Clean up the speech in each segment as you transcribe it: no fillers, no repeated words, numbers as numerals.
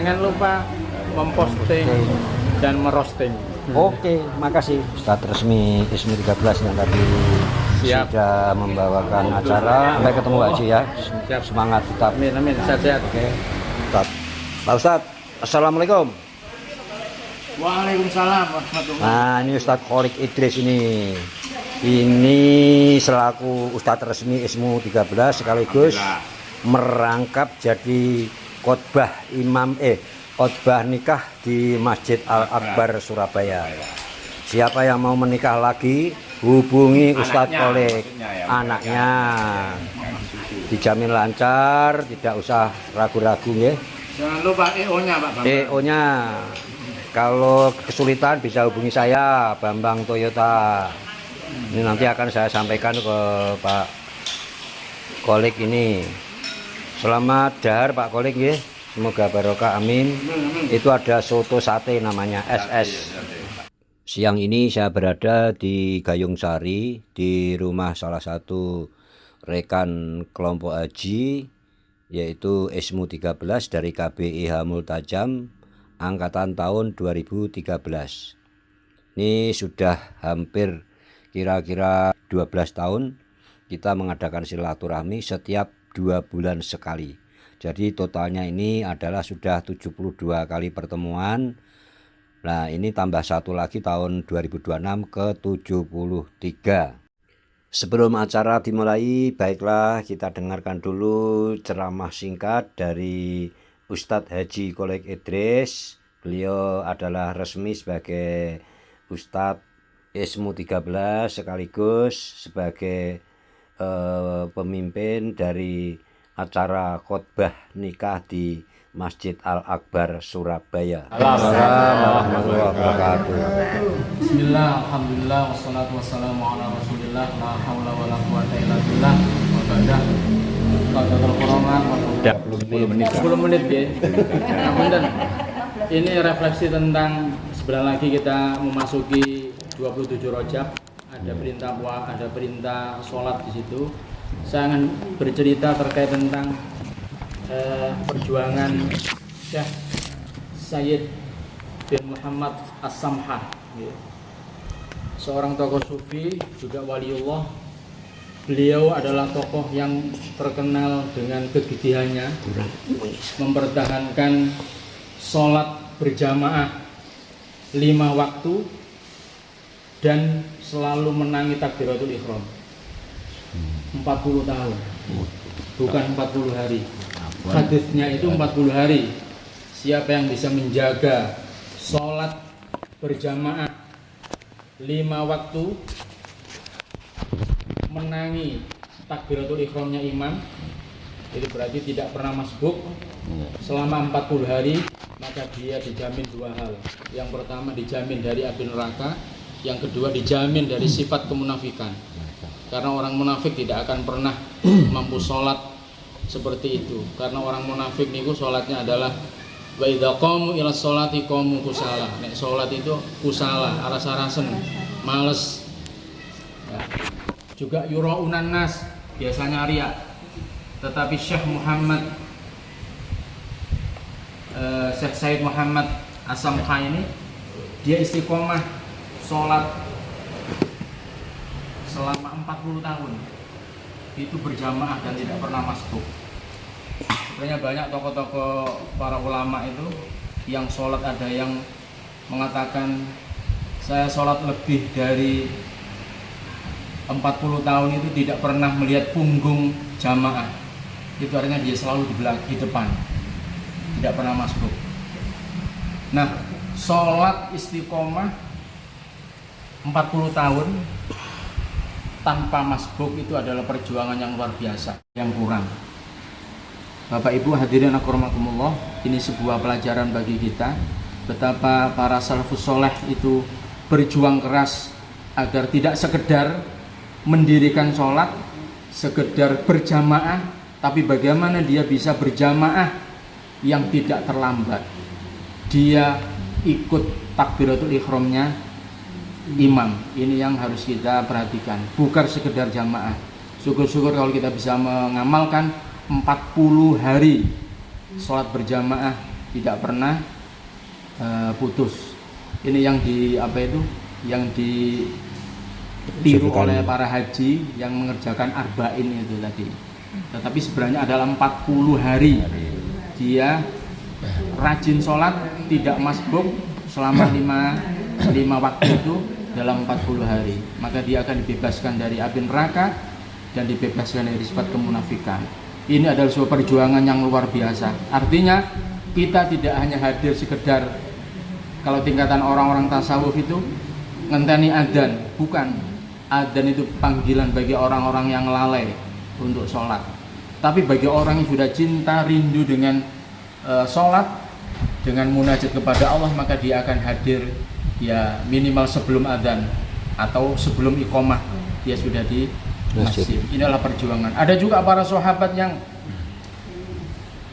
Jangan lupa memposting dan merosting. Oke, makasih Ustadz resmi ISMU 13 yang tadi Siap. sudah membawakan acara. Sampai ketemu Pak Haji ya. Siap. Semangat tetap. Amin, amin, sehat-sehat. Oke. Ustadz. Pak Ustadz, Assalamualaikum. Waalaikumsalam warahmatullahi. Nah, ini Ustadz Kholik Idris ini. Ini selaku Ustadz resmi ISMU 13 sekaligus merangkap jadi khotbah khotbah nikah di Masjid Al-Akbar Surabaya. Siapa yang mau menikah lagi hubungi Ustadz Kholik, anaknya. Dijamin lancar, tidak usah ragu-ragu ya. Jangan lupa EO-nya Pak Bambang. EO-nya. Kalau kesulitan bisa hubungi saya, Bambang Toyota. Ini nanti akan saya sampaikan ke Pak Kholik ini. Selamat dahar Pak Kholik ya. Semoga barokah, amin. Itu ada soto sate namanya SS. Siang ini saya berada di Gayung Sari, di rumah salah satu rekan kelompok haji, yaitu ISMU 13 dari KBIH Multajam angkatan tahun 2013. Ini sudah hampir kira-kira 12 tahun kita mengadakan silaturahmi setiap 2 bulan sekali. Jadi totalnya ini adalah sudah 72 kali pertemuan. Nah, ini tambah satu lagi tahun 2026 ke 73. Sebelum acara dimulai, baiklah kita dengarkan dulu ceramah singkat dari Ustadz Haji Kholik Idris. Beliau adalah resmi sebagai Ustadz ISMU 13 sekaligus sebagai pemimpin dari acara khotbah nikah di Masjid Al-Akbar Surabaya. Assalamualaikum warahmatullahi wabarakatuh. Bismillah, alhamdulillah, wassalatu wassalamu ala rasulillah, la hawla wa la quwata illa billah, wa badah. Qadatul Qur'an, 10 menit ya. Nah, ini refleksi tentang sebentar lagi kita memasuki 27 Rajab. Ada perintah sholat di situ. Saya akan bercerita terkait tentang perjuangan Syekh Sayyid bin Muhammad As-Samhah, seorang tokoh sufi juga waliullah. Beliau adalah tokoh yang terkenal dengan kegigihannya mempertahankan sholat berjamaah 5 waktu dan selalu menangi takbiratul ihram 40 tahun, bukan 40 hari. Hadisnya itu 40 hari. Siapa yang bisa menjaga sholat berjamaah 5 waktu, menangi takbiratul ihramnya imam, itu berarti tidak pernah masbuk selama 40 hari, maka dia dijamin 2 hal. Yang pertama dijamin dari api neraka, yang kedua dijamin dari sifat kemunafikan. Karena orang munafik tidak akan pernah mampu sholat seperti itu. Karena orang munafik niku sholatnya adalah wa idza qamu ila sholati qamu kusala. Nek sholat itu kusala, aras-arasen, males. Ya. Juga yuraunan nas, biasanya riya. Tetapi Syekh Said Muhammad As-Samhah ini dia istiqomah sholat selama 40 tahun itu berjamaah dan tidak pernah masbuk. Sebenarnya banyak tokoh-tokoh para ulama itu yang sholat, ada yang mengatakan saya sholat lebih dari 40 tahun itu tidak pernah melihat punggung jamaah. Itu artinya dia selalu di depan, tidak pernah masbuk. Nah, sholat istiqomah 40 tahun tanpa masbuk itu adalah perjuangan yang luar biasa, yang kurang. Bapak Ibu hadirin akramakumullah, ini sebuah pelajaran bagi kita betapa para salafus soleh itu berjuang keras agar tidak sekedar mendirikan sholat, sekedar berjamaah, tapi bagaimana dia bisa berjamaah yang tidak terlambat. Dia ikut takbiratul ihramnya imam. Ini yang harus kita perhatikan, bukan sekedar jamaah. Syukur-syukur kalau kita bisa mengamalkan 40 hari sholat berjamaah tidak pernah putus. Ini yang yang ditiru oleh para haji yang mengerjakan arba'in itu tadi. Tetapi sebenarnya adalah 40 hari dia rajin sholat, tidak masbuk selama 5 waktu itu dalam 40 hari, maka dia akan dibebaskan dari api neraka dan dibebaskan dari sifat kemunafikan. Ini adalah sebuah perjuangan yang luar biasa. Artinya kita tidak hanya hadir sekedar, kalau tingkatan orang-orang tasawuf itu ngenteni adzan, bukan. Adzan itu panggilan bagi orang-orang yang lalai untuk sholat. Tapi bagi orang yang sudah cinta, rindu dengan sholat, dengan munajat kepada Allah, maka dia akan hadir ya minimal sebelum adzan atau sebelum iqomah dia sudah di masjid. Inilah perjuangan. Ada juga para sahabat yang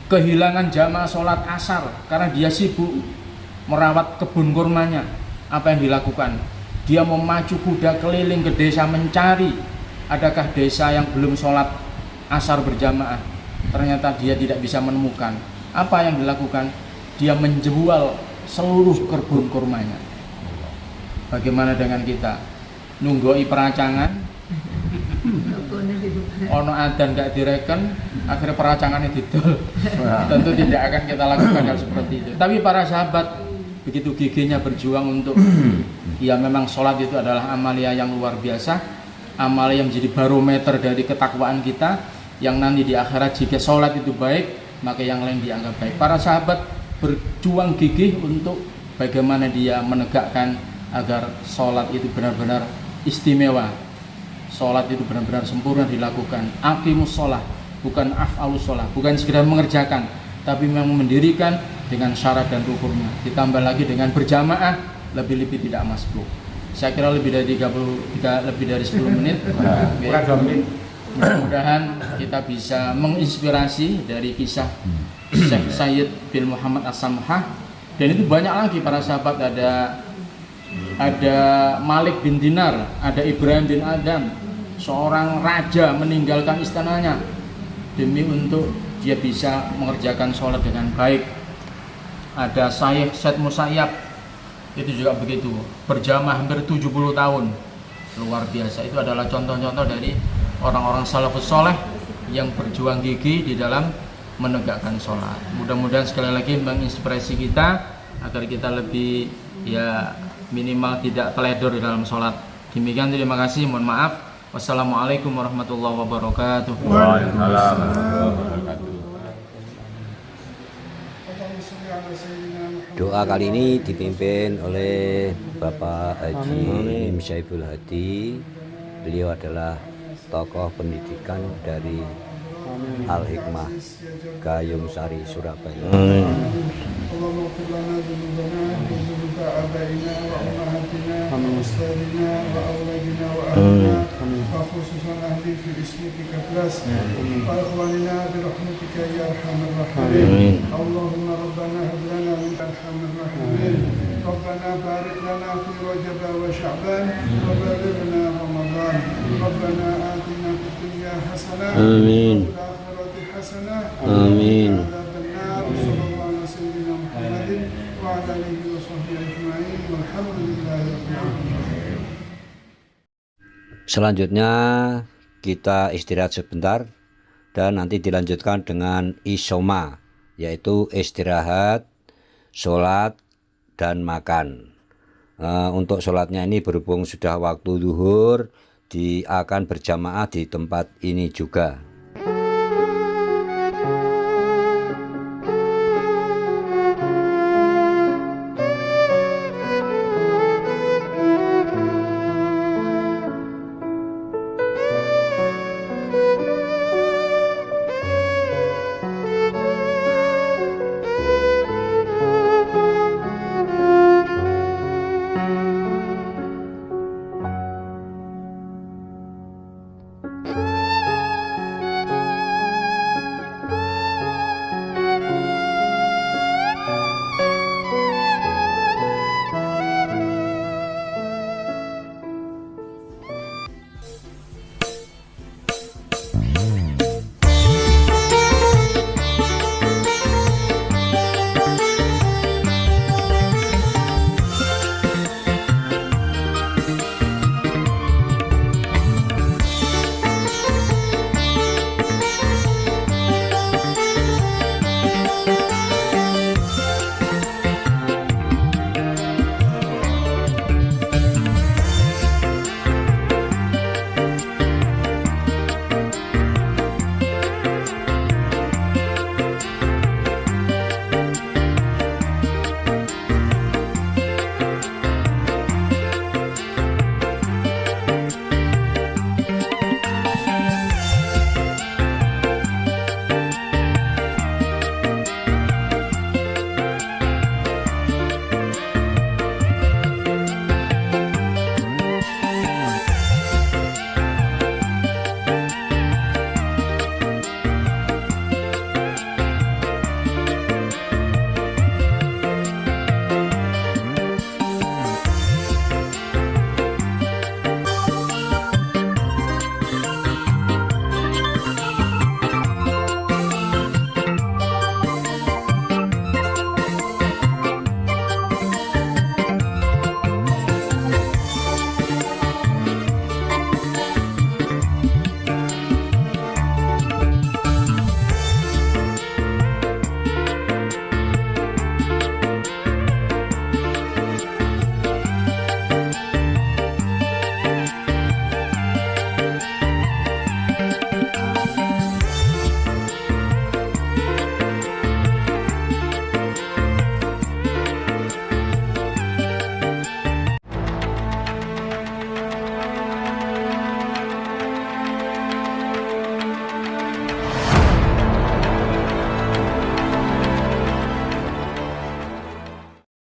kehilangan jamaah sholat asar karena dia sibuk merawat kebun kurmanya. Apa yang dilakukan? Dia memacu kuda keliling ke desa mencari adakah desa yang belum sholat asar berjamaah. Ternyata dia tidak bisa menemukan. Apa yang dilakukan? Dia menjual seluruh kebun kurmanya. Bagaimana dengan kita? Nunggoi peracangan, ono adzan gak direken, akhirnya peracangannya didol. Tentu tidak akan kita lakukan hal seperti itu. Tapi para sahabat begitu gigihnya berjuang untuk ya memang sholat itu adalah amalia yang luar biasa, amalia yang menjadi barometer dari ketakwaan kita, yang nanti di akhirat jika sholat itu baik maka yang lain dianggap baik. Para sahabat berjuang gigih untuk bagaimana dia menegakkan agar sholat itu benar-benar istimewa, sholat itu benar-benar sempurna dilakukan. Aqimus sholat, bukan af'alus sholat, bukan sekedar mengerjakan, tapi memang mendirikan dengan syarat dan rukunnya. Ditambah lagi dengan berjamaah, lebih-lebih tidak masbuk. Saya kira lebih dari 10 menit. Mudah-mudahan kita bisa menginspirasi dari kisah Syekh Sayyid bin Muhammad As-Samhah. Dan itu banyak lagi para sahabat, ada Malik bin Dinar, ada Ibrahim bin Adam, seorang raja meninggalkan istananya demi untuk dia bisa mengerjakan sholat dengan baik. Ada Syekh Said Musayyab, itu juga begitu, berjamaah hampir 70 tahun, luar biasa. Itu adalah contoh-contoh dari orang-orang salafus soleh yang berjuang gigih di dalam menegakkan sholat. Mudah-mudahan sekali lagi menginspirasi kita agar kita lebih ya minimal tidak teledor di dalam sholat. Demikian, terima kasih, mohon maaf. Wassalamualaikum warahmatullahi wabarakatuh. Waalaikumsalam. Doa kali ini dipimpin oleh Bapak Haji Mim Syaiful Hadi. Beliau adalah tokoh pendidikan dari Al Hikmah Gayung Sari, Surabaya. ربنا بارك لنا في رجب وشعبان وبلغنا رمضان ربنا آتنا في الدنيا حسنة وفي الآخرة حسنة وقنا عذاب النار صلى الله على سيدنا محمد وعلى آله وصحبه أجمعين والحمد لله رب العالمين. Selanjutnya kita istirahat sebentar dan nanti dilanjutkan dengan isoma, yaitu istirahat, sholat, dan makan. Untuk sholatnya ini berhubung sudah waktu zuhur, akan berjamaah di tempat ini juga.